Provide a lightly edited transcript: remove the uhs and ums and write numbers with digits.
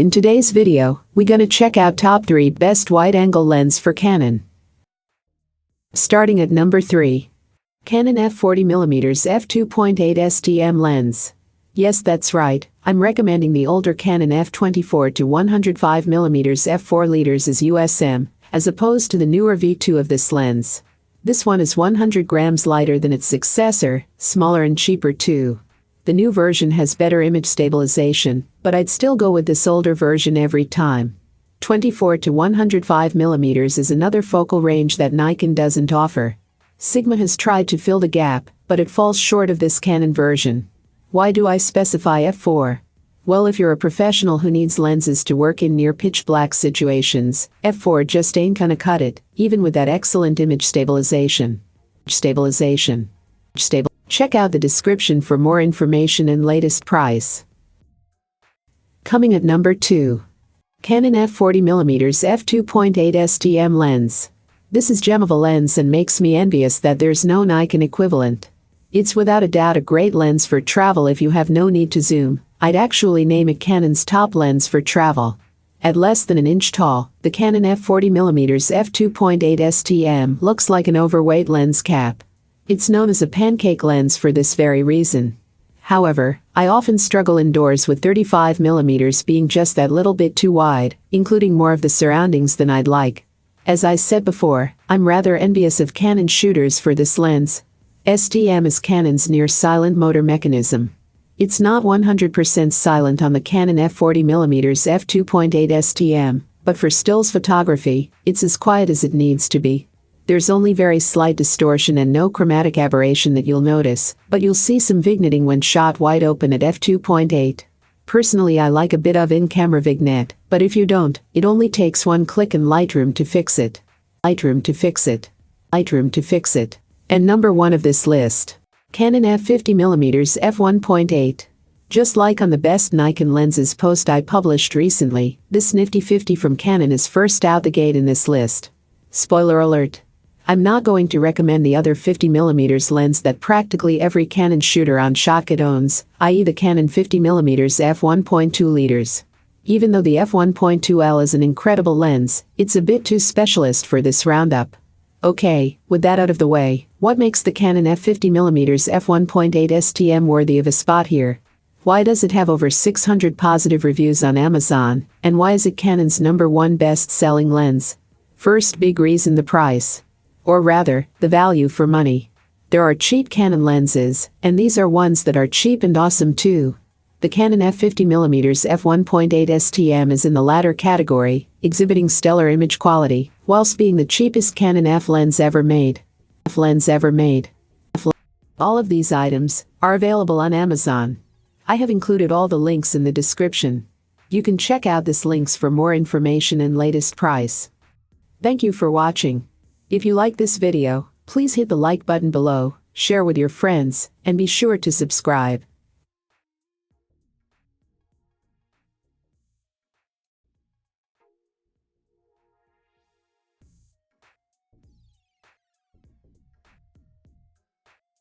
In today's video, we're gonna check out top 3 best wide-angle lens for Canon. Starting at number 3. Canon f40mm f2.8 STM lens. Yes, that's right, I'm recommending the older Canon f24 to 105mm f4 liters as USM, as opposed to the newer V2 of this lens. This one is 100 grams lighter than its successor, smaller and cheaper too. The new version has better image stabilization, but I'd still go with this older version every time. 24 to 105mm is another focal range that Nikon doesn't offer. Sigma has tried to fill the gap, but it falls short of this Canon version. Why do I specify f4? Well, if you're a professional who needs lenses to work in near pitch black situations, f4 just ain't gonna cut it, even with that excellent image stabilization. Check out the description for more information and latest price. Coming at number 2. Canon f40mm f2.8 STM lens. This is gem of a lens and makes me envious that there's no Nikon equivalent. It's without a doubt a great lens for travel if you have no need to zoom. I'd actually name it Canon's top lens for travel. At less than an inch tall, the Canon f40mm f2.8 STM looks like an overweight lens cap. It's known as a pancake lens for this very reason. However, I often struggle indoors with 35mm being just that little bit too wide, including more of the surroundings than I'd like. As I said before, I'm rather envious of Canon shooters for this lens. STM is Canon's near-silent motor mechanism. It's not 100% silent on the Canon f40mm f2.8 STM, but for stills photography, it's as quiet as it needs to be. There's only very slight distortion and no chromatic aberration that you'll notice, but you'll see some vignetting when shot wide open at f2.8. Personally, I like a bit of in-camera vignette, but if you don't, it only takes one click in Lightroom to fix it. And number 1 of this list. Canon f50mm f1.8. Just like on the best Nikon lenses post I published recently, this nifty 50 from Canon is first out the gate in this list. Spoiler alert. I'm not going to recommend the other 50mm lens that practically every Canon shooter on ShotGuide owns, i.e. the Canon 50mm f1.2 liters. Even though the f1.2L is an incredible lens, it's a bit too specialist for this roundup. Okay, with that out of the way, what makes the Canon f50mm f1.8 STM worthy of a spot here? Why does it have over 600 positive reviews on Amazon, and why is it Canon's #1 best-selling lens? First big reason, the price. Or rather, the value for money. There are cheap Canon lenses, and these are ones that are cheap and awesome too. The Canon f50mm f1.8 STM is in the latter category, exhibiting stellar image quality, whilst being the cheapest Canon F lens ever made. All of these items are available on Amazon. I have included all the links in the description. You can check out these links for more information and latest price. Thank you for watching. If you like this video, please hit the like button below, share with your friends, and be sure to subscribe.